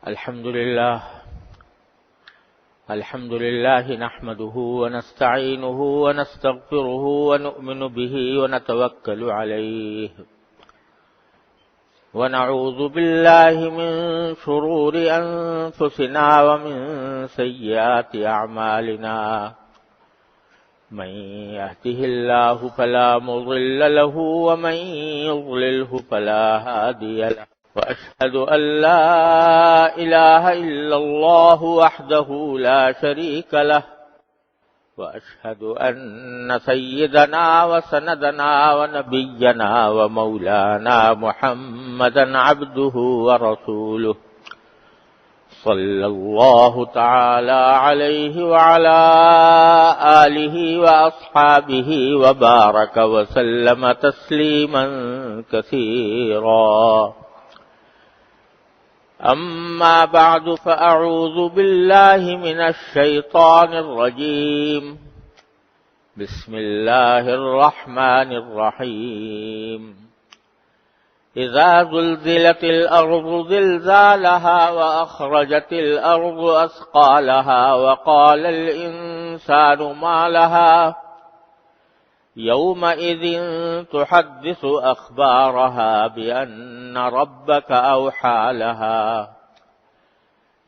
الحمد لله نحمده ونستعينه ونستغفره ونؤمن به ونتوكل عليه ونعوذ بالله من شرور أنفسنا ومن سيئات أعمالنا من يهده الله فلا مضل له ومن يضلله فلا هادي له وأشهد أن لا إله إلا الله وحده لا شريك له وأشهد أن سيدنا وسندنا ونبينا ومولانا محمدا عبده ورسوله صلى الله تعالى عليه وعلى آله وأصحابه وبارك وسلم تسليما كثيرا أما بعد فأعوذ بالله من الشيطان الرجيم بسم الله الرحمن الرحيم إذا زلزلت الأرض زلزالها وأخرجت الأرض أثقالها وقال الإنسان ما لها يومئذ تحدث أخبارها بأن ربك أوحى لها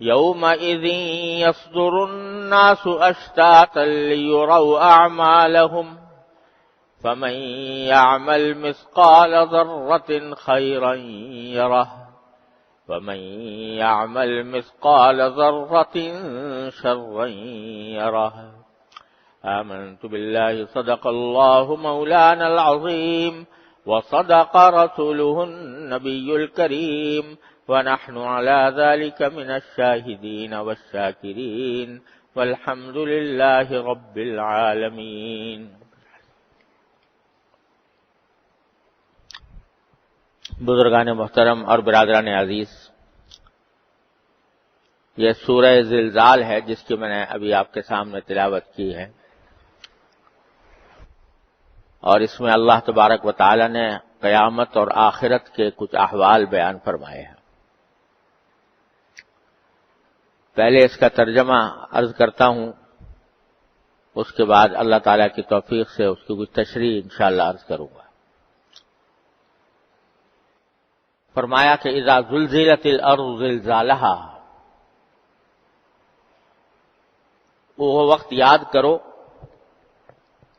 يومئذ يصدر الناس أشتاتا ليروا أعمالهم فمن يعمل مثقال ذرة خيرا يره ومن يعمل مثقال ذرة شرا يره آمنت بالله صدق الله مولانا العظيم وصدق رسوله النبي الكريم ونحن على ذلك من الشاهدين والشاكرين والحمد لله رب العالمين. بزرگان محترم اور برادران عزیز، یہ سورہ زلزال ہے جس کی میں نے ابھی آپ کے سامنے تلاوت کی ہے، اور اس میں اللہ تبارک و تعالی نے قیامت اور آخرت کے کچھ احوال بیان فرمائے ہیں۔ پہلے اس کا ترجمہ عرض کرتا ہوں، اس کے بعد اللہ تعالی کی توفیق سے اس کی کچھ تشریح انشاءاللہ عرض کروں گا۔ فرمایا کہ اذا زلزلت الارض زلزالها، وہ وقت یاد کرو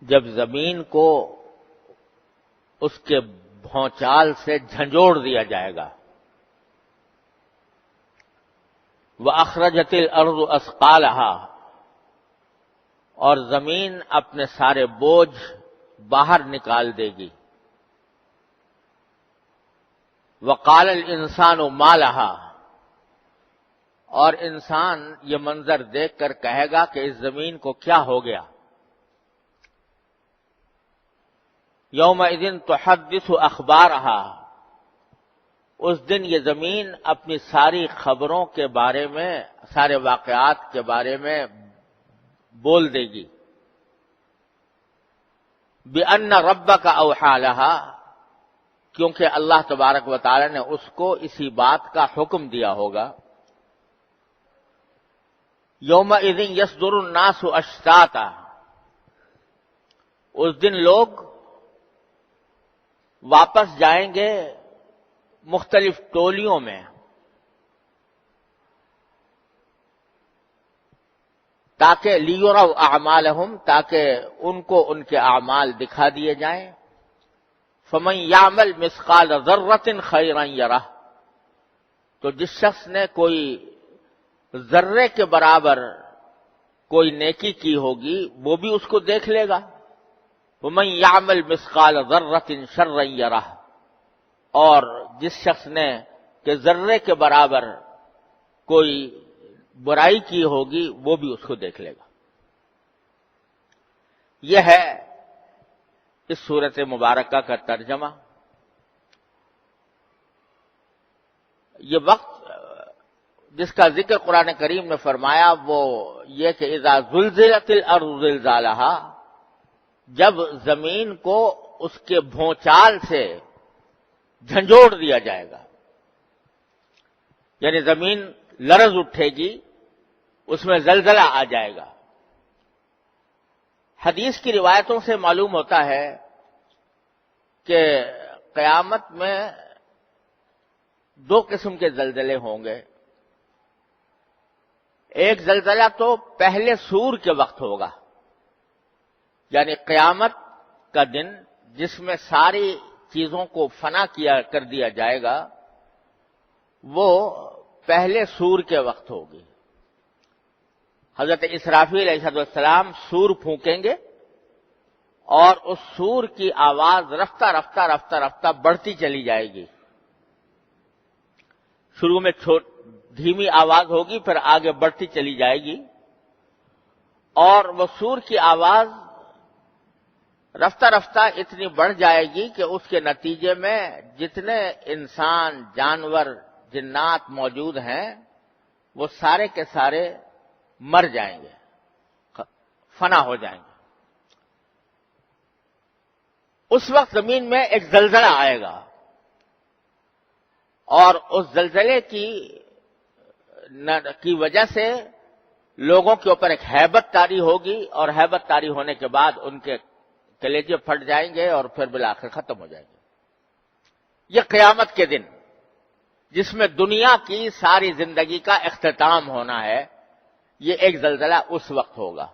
جب زمین کو اس کے بھونچال سے جھنجھوڑ دیا جائے گا۔ وَأَخْرَجَتِ الْأَرْضُ أَثْقَالَهَا، اور زمین اپنے سارے بوجھ باہر نکال دے گی۔ وَقَالَ الْإِنسَانُ مَا لَهَا، اور انسان یہ منظر دیکھ کر کہے گا کہ اس زمین کو کیا ہو گیا۔ یومئذ تحدث اخبارها، اس دن یہ زمین اپنی ساری خبروں کے بارے میں، سارے واقعات کے بارے میں بول دے گی۔ بِأَنَّ رَبَّكَ أَوْحَى لَهَا، کیونکہ اللہ تبارک و تعالی نے اس کو اسی بات کا حکم دیا ہوگا۔ یومئذ یصدر الناس اشتاتا، اس دن لوگ واپس جائیں گے مختلف ٹولیوں میں، تاکہ لیروا اعمالہم، تاکہ ان کو ان کے اعمال دکھا دیے جائیں۔ فمن یعمل مثقال ذرۃ خیرا یرہ، تو جس شخص نے کوئی ذرے کے برابر کوئی نیکی کی ہوگی وہ بھی اس کو دیکھ لے گا۔ وَمَن يَعْمَلْ مِثْقَالَ ذَرَّةٍ شَرًّا يَرَهُ، اور جس شخص نے کہ ذرے کے برابر کوئی برائی کی ہوگی وہ بھی اس کو دیکھ لے گا۔ یہ ہے اس سورت مبارکہ کا ترجمہ۔ یہ وقت جس کا ذکر قرآن کریم نے فرمایا وہ یہ کہ اذا زلزلت الارض زلزالها، جب زمین کو اس کے بھونچال سے جھنجھوڑ دیا جائے گا، یعنی زمین لرز اٹھے گی، اس میں زلزلہ آ جائے گا۔ حدیث کی روایتوں سے معلوم ہوتا ہے کہ قیامت میں دو قسم کے زلزلے ہوں گے۔ ایک زلزلہ تو پہلے سور کے وقت ہوگا، یعنی قیامت کا دن جس میں ساری چیزوں کو فنا کر دیا جائے گا، وہ پہلے سور کے وقت ہوگی۔ حضرت اسرافیل علیہ السلام سور پھونکیں گے اور اس سور کی آواز رفتہ رفتہ رفتہ رفتہ بڑھتی چلی جائے گی۔ شروع میں دھیمی آواز ہوگی، پھر آگے بڑھتی چلی جائے گی، اور وہ سور کی آواز رفتہ رفتہ اتنی بڑھ جائے گی کہ اس کے نتیجے میں جتنے انسان، جانور، جنات موجود ہیں وہ سارے کے سارے مر جائیں گے، فنا ہو جائیں گے۔ اس وقت زمین میں ایک زلزلہ آئے گا، اور اس زلزلے کی وجہ سے لوگوں کے اوپر ایک ہیبت طاری ہوگی، اور ہیبت طاری ہونے کے بعد ان کے کلیجے پھٹ جائیں گے اور پھر بالآخر ختم ہو جائیں گے۔ یہ قیامت کے دن جس میں دنیا کی ساری زندگی کا اختتام ہونا ہے، یہ ایک زلزلہ اس وقت ہوگا۔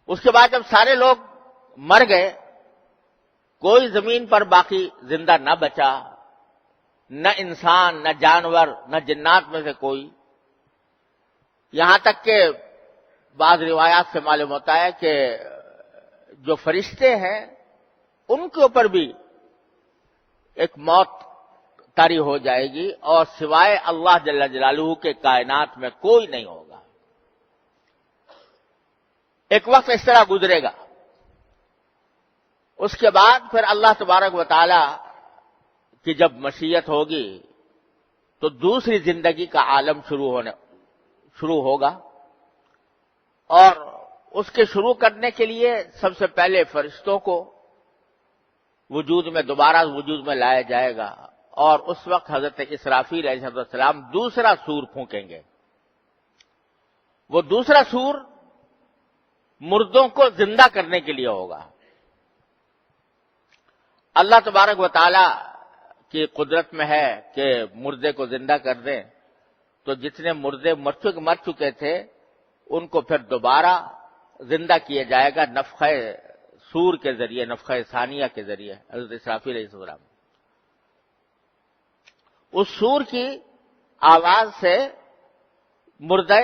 اس کے بعد جب سارے لوگ مر گئے، کوئی زمین پر باقی زندہ نہ بچا، نہ انسان، نہ جانور، نہ جنات میں سے کوئی، یہاں تک کہ بعض روایات سے معلوم ہوتا ہے کہ جو فرشتے ہیں ان کے اوپر بھی ایک موت طاری ہو جائے گی، اور سوائے اللہ جل جلالہ کے کائنات میں کوئی نہیں ہوگا۔ ایک وقت اس طرح گزرے گا، اس کے بعد پھر اللہ تبارک و تعالی کی جب مشیت ہوگی تو دوسری زندگی کا عالم شروع ہوگا، اور اس کے شروع کرنے کے لیے سب سے پہلے فرشتوں کو دوبارہ وجود میں لایا جائے گا، اور اس وقت حضرت اسرافیل علیہ السلام دوسرا سور پھونکیں گے۔ وہ دوسرا سور مردوں کو زندہ کرنے کے لیے ہوگا۔ اللہ تبارک و تعالی کی قدرت میں ہے کہ مردے کو زندہ کر دیں، تو جتنے مردے مر چکے تھے ان کو پھر دوبارہ زندہ کیا جائے گا نفخہ سور کے ذریعے، نفخہ ثانیہ کے ذریعے، حضرت اسرافیل علیہ السلام۔ اس سور کی آواز سے مردے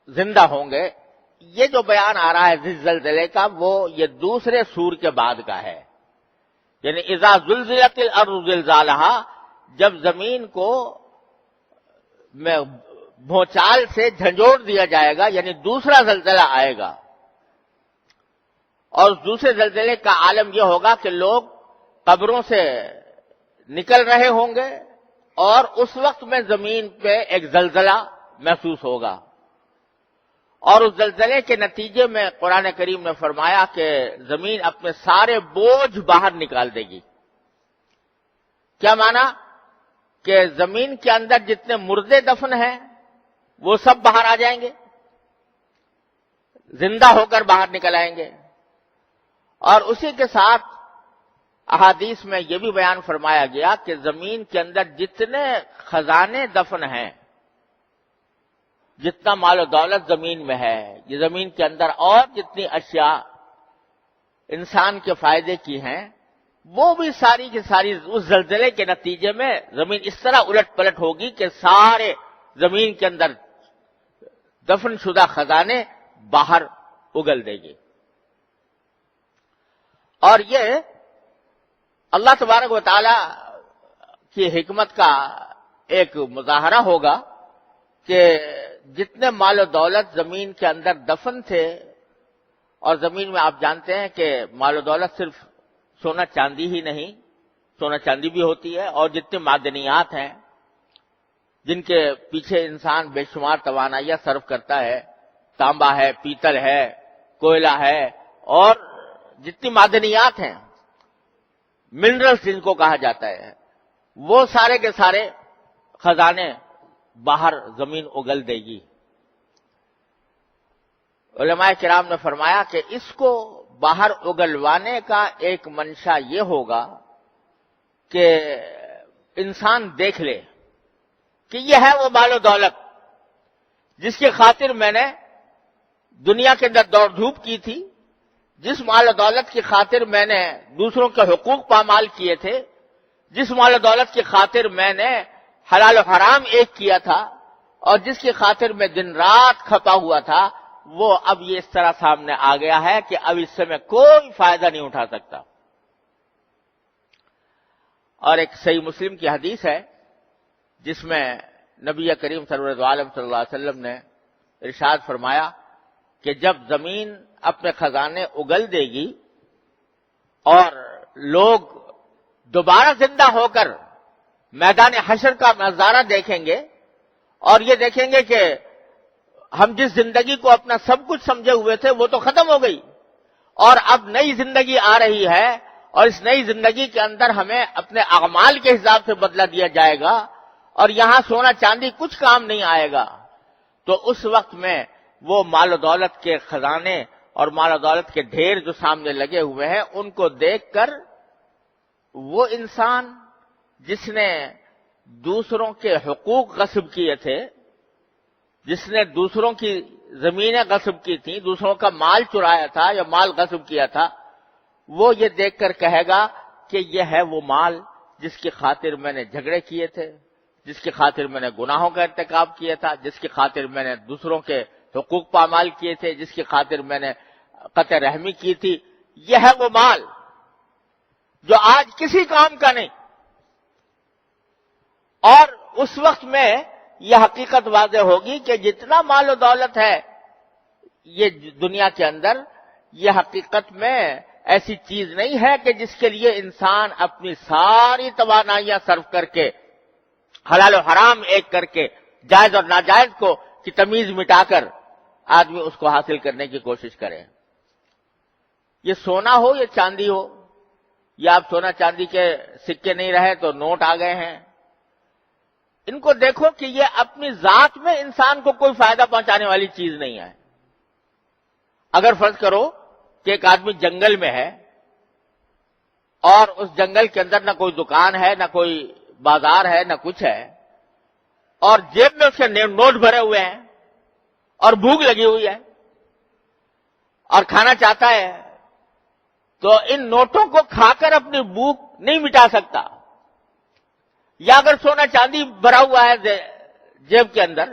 زندہ ہوں گے۔ یہ جو بیان آ رہا ہے زلزلے کا، وہ یہ دوسرے سور کے بعد کا ہے، یعنی اذا زلزلت الارض زلزالہا، جب زمین کو بھونچال سے جھنجھوڑ دیا جائے گا، یعنی دوسرا زلزلہ آئے گا۔ اور دوسرے زلزلے کا عالم یہ ہوگا کہ لوگ قبروں سے نکل رہے ہوں گے، اور اس وقت میں زمین پہ ایک زلزلہ محسوس ہوگا، اور اس زلزلے کے نتیجے میں قرآن کریم نے فرمایا کہ زمین اپنے سارے بوجھ باہر نکال دے گی۔ کیا معنی؟ کہ زمین کے اندر جتنے مردے دفن ہیں وہ سب باہر آ جائیں گے، زندہ ہو کر باہر نکل آئیں گے۔ اور اسی کے ساتھ احادیث میں یہ بھی بیان فرمایا گیا کہ زمین کے اندر جتنے خزانے دفن ہیں، جتنا مال و دولت زمین میں ہے، یہ زمین کے اندر اور جتنی اشیاء انسان کے فائدے کی ہیں، وہ بھی ساری کی ساری اس زلزلے کے نتیجے میں زمین اس طرح الٹ پلٹ ہوگی کہ سارے زمین کے اندر دفن شدہ خزانے باہر اگل دے گی۔ اور یہ اللہ تبارک و تعالی کی حکمت کا ایک مظاہرہ ہوگا کہ جتنے مال و دولت زمین کے اندر دفن تھے، اور زمین میں آپ جانتے ہیں کہ مال و دولت صرف سونا چاندی ہی نہیں، سونا چاندی بھی ہوتی ہے، اور جتنے معدنیات ہیں جن کے پیچھے انسان بے شمار توانائیاں صرف کرتا ہے، تانبا ہے، پیتل ہے، کوئلہ ہے، اور جتنی معدنیات ہیں، منرلز جن کو کہا جاتا ہے، وہ سارے کے سارے خزانے باہر زمین اگل دے گی۔ علماء کرام نے فرمایا کہ اس کو باہر اگلوانے کا ایک منشا یہ ہوگا کہ انسان دیکھ لے کہ یہ ہے وہ مال و دولت جس کی خاطر میں نے دنیا کے اندر دوڑ دھوپ کی تھی، جس مال و دولت کی خاطر میں نے دوسروں کے حقوق پامال کیے تھے، جس مال و دولت کی خاطر میں نے حلال و حرام ایک کیا تھا، اور جس کی خاطر میں دن رات کھپا ہوا تھا، وہ اب یہ اس طرح سامنے آ گیا ہے کہ اب اس سے میں کوئی فائدہ نہیں اٹھا سکتا۔ اور ایک صحیح مسلم کی حدیث ہے جس میں نبی کریم سرور عالم صلی اللہ علیہ وسلم نے ارشاد فرمایا کہ جب زمین اپنے خزانے اگل دے گی اور لوگ دوبارہ زندہ ہو کر میدان حشر کا نظارہ دیکھیں گے اور یہ دیکھیں گے کہ ہم جس زندگی کو اپنا سب کچھ سمجھے ہوئے تھے وہ تو ختم ہو گئی، اور اب نئی زندگی آ رہی ہے، اور اس نئی زندگی کے اندر ہمیں اپنے اعمال کے حساب سے بدلہ دیا جائے گا، اور یہاں سونا چاندی کچھ کام نہیں آئے گا، تو اس وقت میں وہ مال و دولت کے خزانے اور مال و دولت کے ڈھیر جو سامنے لگے ہوئے ہیں ان کو دیکھ کر وہ انسان جس نے دوسروں کے حقوق غصب کیے تھے، جس نے دوسروں کی زمینیں غصب کی تھیں، دوسروں کا مال چرایا تھا یا مال غصب کیا تھا، وہ یہ دیکھ کر کہے گا کہ یہ ہے وہ مال جس کی خاطر میں نے جھگڑے کیے تھے، جس کی خاطر میں نے گناہوں کا ارتکاب کیا تھا، جس کی خاطر میں نے دوسروں کے حقوق پامال کیے تھے، جس کی خاطر میں نے قطع رحمی کی تھی، یہ ہے وہ مال جو آج کسی کام کا نہیں۔ اور اس وقت میں یہ حقیقت واضح ہوگی کہ جتنا مال و دولت ہے یہ دنیا کے اندر، یہ حقیقت میں ایسی چیز نہیں ہے کہ جس کے لیے انسان اپنی ساری توانائیاں صرف کر کے، حلال و حرام ایک کر کے، جائز اور ناجائز کو کی تمیز مٹا کر آدمی اس کو حاصل کرنے کی کوشش کرے۔ یہ سونا ہو یا چاندی ہو، یا اب سونا چاندی کے سکے نہیں رہے تو نوٹ آ گئے ہیں، ان کو دیکھو کہ یہ اپنی ذات میں انسان کو کوئی فائدہ پہنچانے والی چیز نہیں ہے۔ اگر فرض کرو کہ ایک آدمی جنگل میں ہے اور اس جنگل کے اندر نہ کوئی دکان ہے، نہ کوئی بازار ہے، نہ کچھ ہے، اور جیب میں اس کے نوٹ بھرے ہوئے ہیں اور بھوک لگی ہوئی ہے اور کھانا چاہتا ہے، تو ان نوٹوں کو کھا کر اپنی بھوک نہیں مٹا سکتا۔ یا اگر سونا چاندی بھرا ہوا ہے جیب کے اندر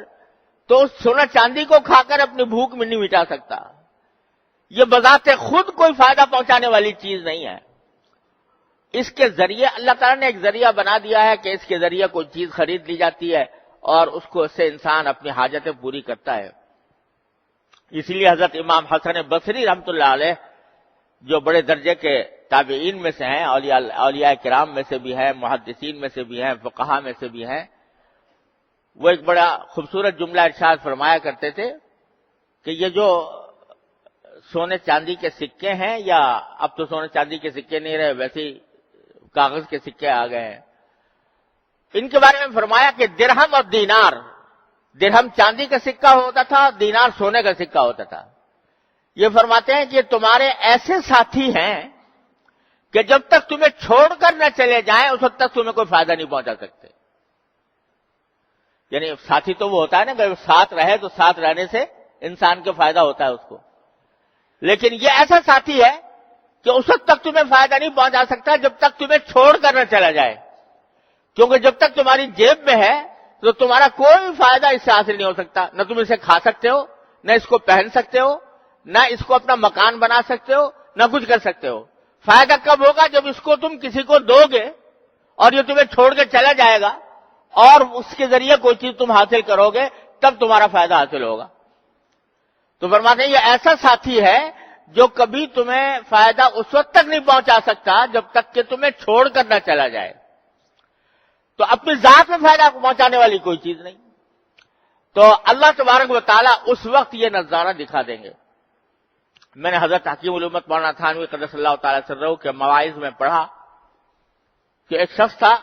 تو اس سونا چاندی کو کھا کر اپنی بھوک میں نہیں مٹا سکتا۔ یہ بذات خود کوئی فائدہ پہنچانے والی چیز نہیں ہے۔ اس کے ذریعے اللہ تعالیٰ نے ایک ذریعہ بنا دیا ہے کہ اس کے ذریعے کوئی چیز خرید لی جاتی ہے اور اس کو سے انسان اپنی حاجتیں پوری کرتا ہے۔ اسی لیے حضرت امام حسن بصری رحمۃ اللہ علیہ جو بڑے درجے کے تابعین میں سے ہیں، اولیاء کرام میں سے بھی ہیں، محدثین میں سے بھی ہیں، فقہا میں سے بھی ہیں، وہ ایک بڑا خوبصورت جملہ ارشاد فرمایا کرتے تھے کہ یہ جو سونے چاندی کے سکے ہیں، یا اب تو سونے چاندی کے سکے نہیں رہے، ویسے ہی کاغذ کے سکے آ گئے ہیں، ان کے بارے میں فرمایا کہ درہم اور دینار، درہم چاندی کا سکہ ہوتا تھا، دینار سونے کا سکہ ہوتا تھا۔ یہ فرماتے ہیں کہ تمہارے ایسے ساتھی ہیں کہ جب تک تمہیں چھوڑ کر نہ چلے جائیں اس وقت تک تمہیں کوئی فائدہ نہیں پہنچا سکتے۔ یعنی ساتھی تو وہ ہوتا ہے نا کہ ساتھ رہے تو ساتھ رہنے سے انسان کو فائدہ ہوتا ہے اس کو، لیکن یہ ایسا ساتھی ہے کہ اس وقت تک تمہیں فائدہ نہیں پہنچا سکتا جب تک تمہیں چھوڑ کر نہ چلا جائے، کیونکہ جب تک تمہاری جیب میں ہے تو تمہارا کوئی فائدہ اس سے حاصل نہیں ہو سکتا، نہ تم اسے کھا سکتے ہو، نہ اس کو پہن سکتے ہو، نہ اس کو اپنا مکان بنا سکتے ہو، نہ کچھ کر سکتے ہو۔ فائدہ کب ہوگا؟ جب اس کو تم کسی کو دو گے اور یہ تمہیں چھوڑ کے چلا جائے گا اور اس کے ذریعے کوئی چیز تم حاصل کرو گے، تب تمہارا فائدہ حاصل ہوگا۔ تو فرماتے ہیں یہ ایسا ساتھی ہے جو کبھی تمہیں فائدہ اس وقت تک نہیں پہنچا سکتا جب تک کہ تمہیں چھوڑ کر نہ چلا جائے۔ تو اپنی ذات میں فائدہ پہنچانے والی کوئی چیز نہیں۔ تو اللہ تبارک و تعالیٰ اس وقت یہ نظارہ دکھا دیں گے۔ میں نے حضرت حکیم الامت مولانا تھانوی قدس اللہ تعالی سرہ کے مواعظ میں پڑھا کہ ایک شخص تھا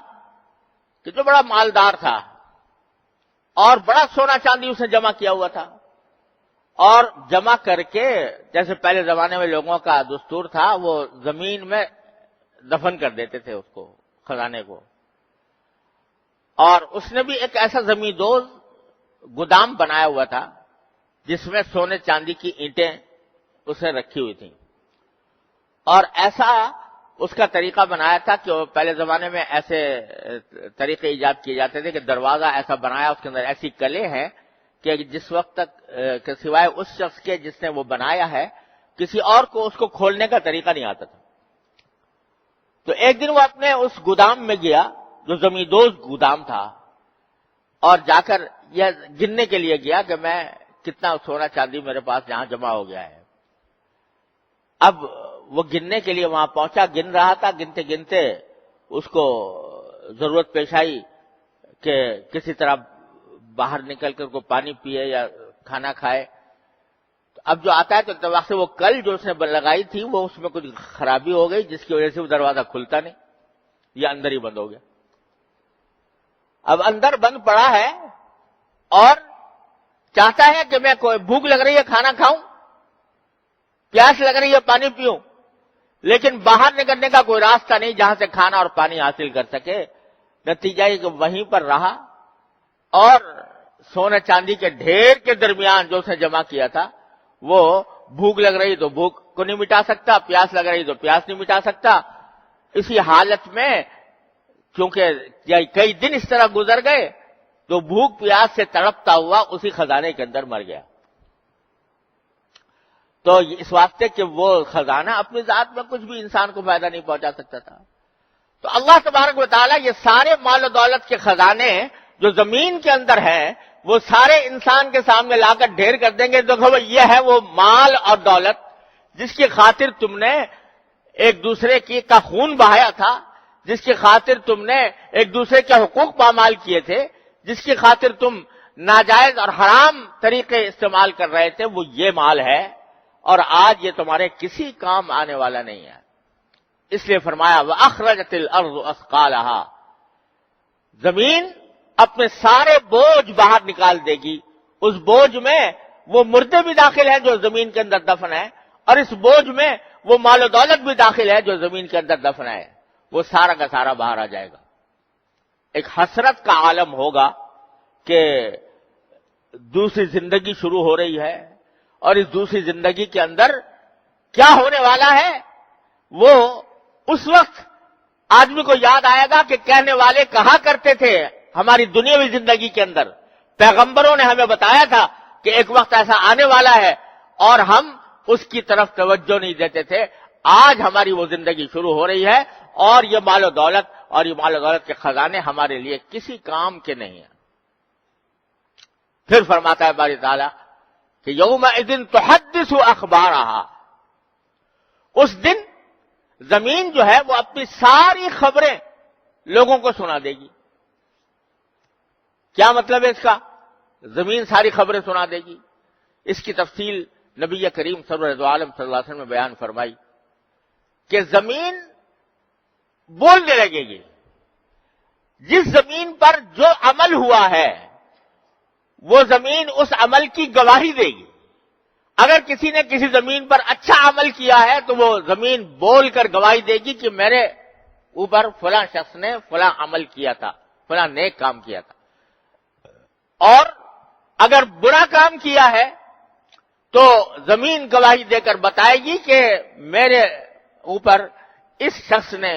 کہ جو بڑا مالدار تھا، اور بڑا سونا چاندی اس نے جمع کیا ہوا تھا، اور جمع کر کے جیسے پہلے زمانے میں لوگوں کا دستور تھا وہ زمین میں دفن کر دیتے تھے اس کو، خزانے کو. اور اس نے بھی ایک ایسا زمیندوز گودام بنایا ہوا تھا جس میں سونے چاندی کی اینٹیں اس نے رکھی ہوئی تھیں. اور ایسا اس کا طریقہ بنایا تھا کہ پہلے زمانے میں ایسے طریقے ایجاد کیے جاتے تھے کہ دروازہ ایسا بنایا، اس کے اندر ایسی کلیں ہیں کہ جس وقت تک کہ سوائے اس شخص کے جس نے وہ بنایا ہے کسی اور کو اس کو کھولنے کا طریقہ نہیں آتا تھا. تو ایک دن وہ اپنے اس گودام میں گیا جو زمیندوز گودام تھا، اور جا کر یہ گننے کے لیے گیا کہ میں کتنا سونا چاندی میرے پاس یہاں جمع ہو گیا ہے. اب وہ گننے کے لیے وہاں پہنچا، گن رہا تھا، گنتے گنتے اس کو ضرورت پیش آئی کہ کسی طرح باہر نکل کر کو پانی پیے یا کھانا کھائے. اب جو آتا ہے تو اتفاق سے وہ کل جو اس نے لگائی تھی وہ اس میں کچھ خرابی ہو گئی جس کی وجہ سے وہ دروازہ کھلتا نہیں، یا اندر ہی بند ہو گیا. اب اندر بند پڑا ہے اور چاہتا ہے کہ میں کوئی بھوک لگ رہی ہے کھانا کھاؤں، پیاس لگ رہی ہے پانی پیوں، لیکن باہر نکلنے کا کوئی راستہ نہیں جہاں سے کھانا اور پانی حاصل کر سکے. نتیجہ یہ کہ وہیں پر رہا اور سونے چاندی کے ڈھیر کے درمیان جو اس نے جمع کیا تھا وہ بھوک لگ رہی تو بھوک کو نہیں مٹا سکتا، پیاس لگ رہی تو پیاس نہیں مٹا سکتا. اسی حالت میں کیونکہ کئی دن اس طرح گزر گئے تو بھوک پیاس سے تڑپتا ہوا اسی خزانے کے اندر مر گیا. تو اس واسطے کہ وہ خزانہ اپنی ذات میں کچھ بھی انسان کو فائدہ نہیں پہنچا سکتا تھا. تو اللہ تبارک و تعالیٰ یہ سارے مال و دولت کے خزانے جو زمین کے اندر ہیں وہ سارے انسان کے سامنے لا کر ڈھیر کر دیں گے. دیکھو یہ ہے وہ مال اور دولت جس کی خاطر تم نے ایک دوسرے کا خون بہایا تھا، جس کی خاطر تم نے ایک دوسرے کے حقوق پامال کیے تھے، جس کی خاطر تم ناجائز اور حرام طریقے استعمال کر رہے تھے، وہ یہ مال ہے. اور آج یہ تمہارے کسی کام آنے والا نہیں ہے. اس لیے فرمایا وَأَخْرَجَتِ الْأَرْضُ أَثْقَالَهَا، زمین اپنے سارے بوجھ باہر نکال دے گی. اس بوجھ میں وہ مردے بھی داخل ہیں جو زمین کے اندر دفن ہے، اور اس بوجھ میں وہ مال و دولت بھی داخل ہے جو زمین کے اندر دفن ہے. وہ سارا کا سارا باہر آ جائے گا. ایک حسرت کا عالم ہوگا کہ دوسری زندگی شروع ہو رہی ہے، اور اس دوسری زندگی کے اندر کیا ہونے والا ہے وہ اس وقت آدمی کو یاد آئے گا کہ کہنے والے کہا کرتے تھے ہماری دنیاوی زندگی کے اندر، پیغمبروں نے ہمیں بتایا تھا کہ ایک وقت ایسا آنے والا ہے اور ہم اس کی طرف توجہ نہیں دیتے تھے. آج ہماری وہ زندگی شروع ہو رہی ہے اور یہ مال و دولت اور یہ مال و دولت کے خزانے ہمارے لیے کسی کام کے نہیں ہیں. پھر فرماتا ہے باری تعالیٰ کہ یومئذ تحدث اخبارہا، اس دن زمین جو ہے وہ اپنی ساری خبریں لوگوں کو سنا دے گی. کیا مطلب ہے اس کا؟ زمین ساری خبریں سنا دے گی. اس کی تفصیل نبی کریم سرور عالم صلی اللہ علیہ وسلم نے بیان فرمائی کہ زمین بولنے لگے گی. جس زمین پر جو عمل ہوا ہے وہ زمین اس عمل کی گواہی دے گی. اگر کسی نے کسی زمین پر اچھا عمل کیا ہے تو وہ زمین بول کر گواہی دے گی کہ میرے اوپر فلاں شخص نے فلاں عمل کیا تھا، فلاں نیک کام کیا تھا. اور اگر برا کام کیا ہے تو زمین گواہی دے کر بتائے گی کہ میرے اوپر اس شخص نے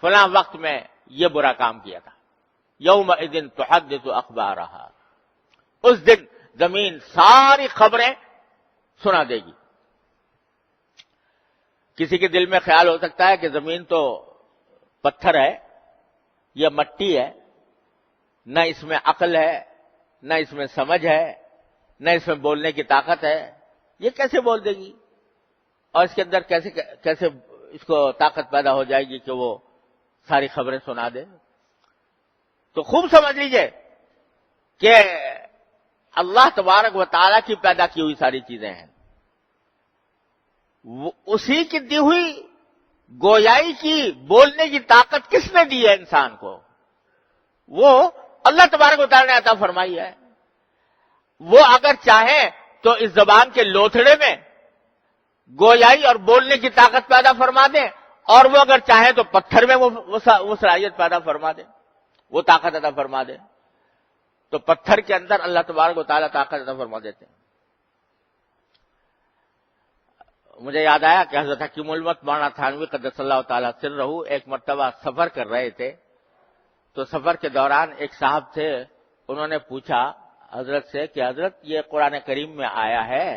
فلاں وقت میں یہ برا کام کیا تھا. یومئذ تحدث اخبارہا، اس دن زمین ساری خبریں سنا دے گی. کسی کے دل میں خیال ہو سکتا ہے کہ زمین تو پتھر ہے یا مٹی ہے، نہ اس میں عقل ہے، نہ اس میں سمجھ ہے، نہ اس میں بولنے کی طاقت ہے، یہ کیسے بول دے گی؟ اور اس کے اندر کیسے اس کو طاقت پیدا ہو جائے گی کہ وہ ساری خبریں سنا دے؟ تو خوب سمجھ لیجئے کہ اللہ تبارک و تعالیٰ کی پیدا کی ہوئی ساری چیزیں ہیں. اسی کی دی ہوئی گویائی کی، بولنے کی طاقت کس نے دی ہے انسان کو؟ وہ اللہ تبارک و تعالیٰ نے عطا فرمائی ہے. وہ اگر چاہیں تو اس زبان کے لوتھڑے میں گویائی اور بولنے کی طاقت پیدا فرما دیں، اور وہ اگر چاہیں تو پتھر میں وہ صلاحیت پیدا فرما دیں، وہ طاقت عطا فرما دیں. تو پتھر کے اندر اللہ تبارک و تعالیٰ طاقت عطا فرما دیتے ہیں. مجھے یاد آیا کہ حضرت حکیم الامت مولانا تھانوی قدس اللہ تعالیٰ سرہ ایک مرتبہ سفر کر رہے تھے. تو سفر کے دوران ایک صاحب تھے، انہوں نے پوچھا حضرت سے کہ حضرت یہ قرآن کریم میں آیا ہے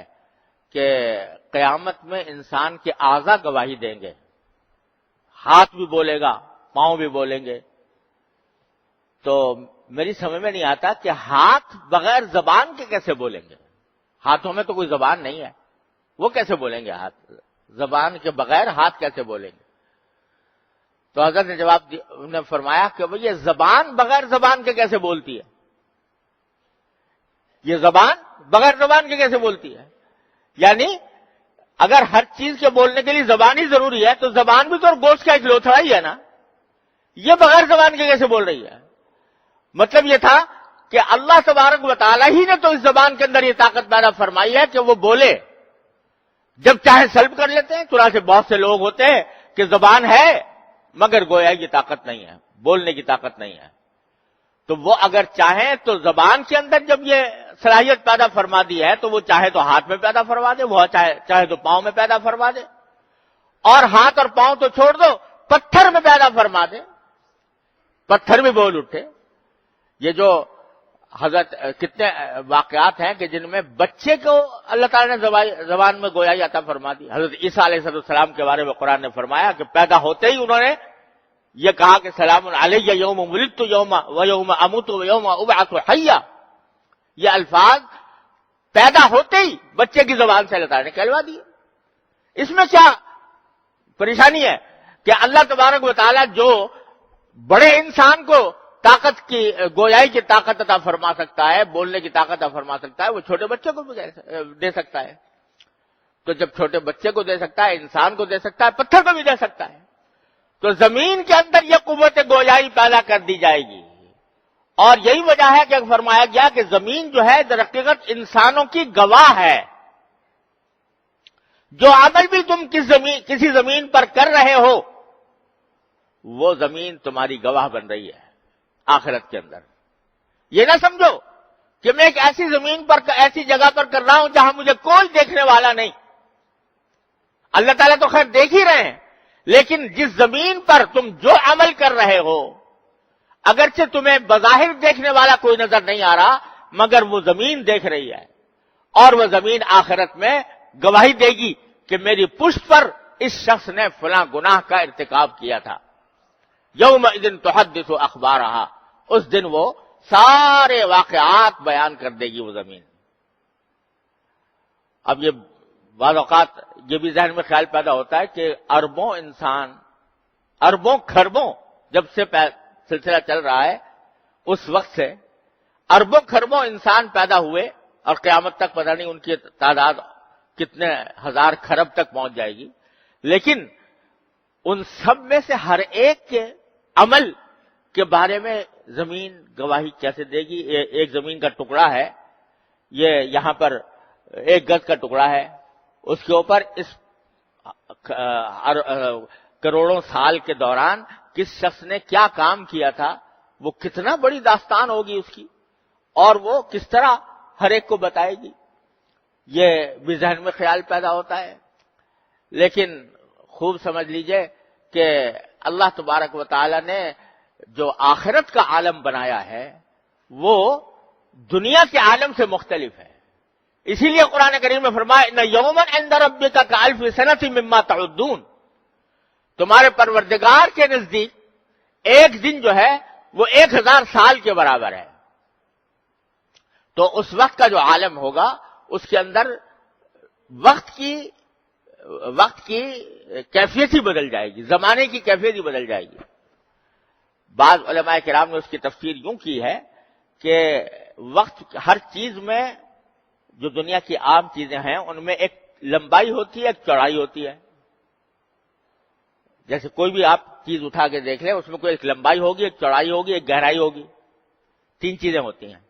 کہ قیامت میں انسان کے اعضاء گواہی دیں گے، ہاتھ بھی بولے گا، پاؤں بھی بولیں گے. تو میری سمجھ میں نہیں آتا کہ ہاتھ بغیر زبان کے کیسے بولیں گے؟ ہاتھوں میں تو کوئی زبان نہیں ہے، وہ کیسے بولیں گے؟ ہاتھ زبان کے بغیر ہاتھ کیسے بولیں گے؟ تو حضرت نے جواب نے فرمایا کہ وہ یہ زبان بغیر زبان کے کیسے بولتی ہے؟ یہ زبان بغیر زبان کے کیسے بولتی ہے؟ یعنی اگر ہر چیز کے بولنے کے لیے زبان ہی ضروری ہے تو زبان بھی تو گوشت کا ایک لوتھڑا ہی ہے نا. یہ بغیر زبان کے کیسے بول رہی ہے؟ مطلب یہ تھا کہ اللہ تبارک و تعالیٰ ہی نے تو اس زبان کے اندر یہ طاقت پیدا فرمائی ہے کہ وہ بولے، جب چاہے سلب کر لیتے ہیں. چنانچہ بہت سے لوگ ہوتے ہیں کہ زبان ہے مگر گویا کی طاقت نہیں ہے، بولنے کی طاقت نہیں ہے. تو وہ اگر چاہیں تو زبان کے اندر جب یہ صلاحیت پیدا فرما دی ہے تو وہ چاہے تو ہاتھ میں پیدا فرما دے، وہ چاہے تو پاؤں میں پیدا فرما دے، اور ہاتھ اور پاؤں تو چھوڑ دو، پتھر میں پیدا فرما دے، پتھر بھی بول اٹھے. یہ جو حضرت کتنے واقعات ہیں کہ جن میں بچے کو اللہ تعالیٰ نے زبان میں گویائی عطا فرما دی. حضرت عیسیٰ علیہ السلام کے بارے میں قرآن نے فرمایا کہ پیدا ہوتے ہی انہوں نے یہ کہا کہ سلام علیہ یوم ولدت و یوم اموت و یوم ابعث حیا. یہ الفاظ پیدا ہوتے ہی بچے کی زبان سے اللہ تعالیٰ نے کہلوا دیے. اس میں کیا پریشانی ہے کہ اللہ تبارک و تعالیٰ جو بڑے انسان کو طاقت کی گویائی کی طاقت عطا فرما سکتا ہے، بولنے کی طاقت عطا فرما سکتا ہے، وہ چھوٹے بچے کو بھی دے سکتا ہے. تو جب چھوٹے بچے کو دے سکتا ہے، انسان کو دے سکتا ہے، پتھر کو بھی دے سکتا ہے. تو زمین کے اندر یہ قوت گویائی پیدا کر دی جائے گی. اور یہی وجہ ہے کہ فرمایا گیا کہ زمین جو ہے در حقیقت انسانوں کی گواہ ہے. جو عمل بھی تم کسی زمین پر کر رہے ہو وہ زمین تمہاری گواہ بن رہی ہے آخرت کے اندر. یہ نہ سمجھو کہ میں ایک ایسی زمین پر، ایسی جگہ پر کر رہا ہوں جہاں مجھے کوئی دیکھنے والا نہیں. اللہ تعالیٰ تو خیر دیکھ ہی رہے ہیں، لیکن جس زمین پر تم جو عمل کر رہے ہو اگرچہ تمہیں بظاہر دیکھنے والا کوئی نظر نہیں آ رہا مگر وہ زمین دیکھ رہی ہے، اور وہ زمین آخرت میں گواہی دے گی کہ میری پشت پر اس شخص نے فلاں گناہ کا ارتکاب کیا تھا. یومئذ تحدث اخبارہا، اس دن وہ سارے واقعات بیان کر دے گی وہ زمین. اب یہ بعض اوقات یہ بھی ذہن میں خیال پیدا ہوتا ہے کہ اربوں انسان، اربوں کھربوں جب سے سلسلہ چل رہا ہے اس وقت سے اربوں کھربوں انسان پیدا ہوئے اور قیامت تک پتہ نہیں ان کی تعداد کتنے ہزار کھرب تک پہنچ جائے گی. لیکن ان سب میں سے ہر ایک کے عمل کے بارے میں زمین گواہی کیسے دے گی؟ ایک زمین کا ٹکڑا ہے، یہ یہاں پر 1 گز کا ٹکڑا ہے، اس کے اوپر اس کروڑوں سال کے دوران کس شخص نے کیا کام کیا تھا، وہ کتنا بڑی داستان ہوگی اس کی، اور وہ کس طرح ہر ایک کو بتائے گی. یہ بھی ذہن میں خیال پیدا ہوتا ہے. لیکن خوب سمجھ لیجئے کہ اللہ تبارک و تعالی نے جو آخرت کا عالم بنایا ہے وہ دنیا کے عالم سے مختلف ہے. اسی لیے قرآن کریم میں فرمایا ان یوما عند ربک کالف سنۃ مما تعدون، تمہارے پروردگار کے نزدیک ایک دن جو ہے وہ 1000 سال کے برابر ہے. تو اس وقت کا جو عالم ہوگا اس کے اندر وقت کی کیفیت ہی بدل جائے گی، زمانے کی کیفیت ہی بدل جائے گی. بعض علماء کرام نے اس کی تفسیر یوں کی ہے کہ وقت ہر چیز میں جو دنیا کی عام چیزیں ہیں ان میں ایک لمبائی ہوتی ہے، ایک چوڑائی ہوتی ہے. جیسے کوئی بھی آپ چیز اٹھا کے دیکھ لیں اس میں کوئی ایک لمبائی ہوگی، ایک چوڑائی ہوگی، ایک گہرائی ہوگی. تین چیزیں ہوتی ہیں.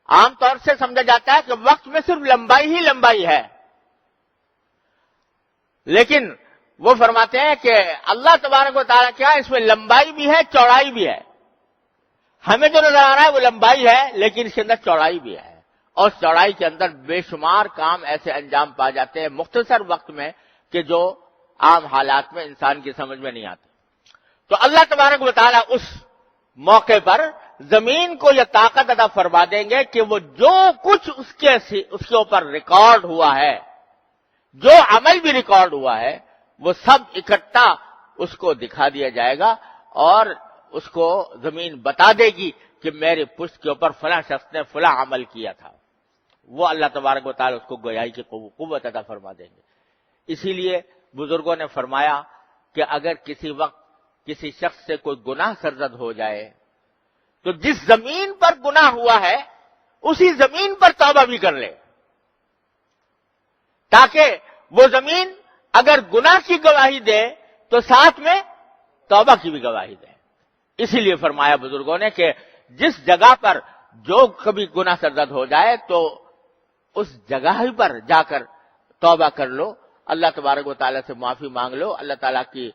عام طور سے سمجھا جاتا ہے کہ وقت میں صرف لمبائی ہی لمبائی ہے، لیکن وہ فرماتے ہیں کہ اللہ تبارک و تعالیٰ کیا اس میں لمبائی بھی ہے چوڑائی بھی ہے. ہمیں جو نظر آ رہا ہے وہ لمبائی ہے، لیکن اس کے اندر چوڑائی بھی ہے، اور چوڑائی کے اندر بے شمار کام ایسے انجام پا جاتے ہیں مختصر وقت میں کہ جو عام حالات میں انسان کی سمجھ میں نہیں آتے. تو اللہ تبارک و تعالیٰ اس موقع پر زمین کو یہ طاقت عطا فرما دیں گے کہ وہ جو کچھ اس کے اوپر ریکارڈ ہوا ہے، جو عمل بھی ریکارڈ ہوا ہے، وہ سب اکٹھا اس کو دکھا دیا جائے گا، اور اس کو زمین بتا دے گی کہ میرے پشت کے اوپر فلاں شخص نے فلاں عمل کیا تھا. وہ اللہ تبارک و تعالیٰ اس کو گویائی کی قوت عطا فرما دیں گے. اسی لیے بزرگوں نے فرمایا کہ اگر کسی وقت کسی شخص سے کوئی گناہ سرزد ہو جائے تو جس زمین پر گناہ ہوا ہے اسی زمین پر توبہ بھی کر لے، تاکہ وہ زمین اگر گناہ کی گواہی دے تو ساتھ میں توبہ کی بھی گواہی دے. اسی لیے فرمایا بزرگوں نے کہ جس جگہ پر جو کبھی گناہ سرزد ہو جائے تو اس جگہ ہی پر جا کر توبہ کر لو، اللہ تبارک و تعالیٰ سے معافی مانگ لو. اللہ تعالیٰ کی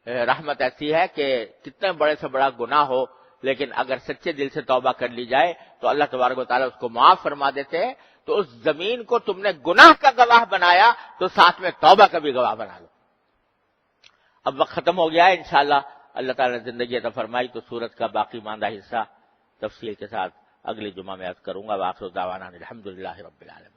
رحمت ایسی ہے کہ کتنے بڑے سے بڑا گناہ ہو لیکن اگر سچے دل سے توبہ کر لی جائے تو اللہ تبارک و تعالیٰ اس کو معاف فرما دیتے ہیں. تو اس زمین کو تم نے گناہ کا گواہ بنایا تو ساتھ میں توبہ کا بھی گواہ بنا لو. اب وقت ختم ہو گیا ہے، انشاءاللہ اللہ تعالیٰ نے زندگی عطا فرمائی تو سورت کا باقی ماندہ حصہ تفصیل کے ساتھ اگلی جمعہ میں عرض کروں گا. وآخر دعوانا الحمدللہ رب العالمین.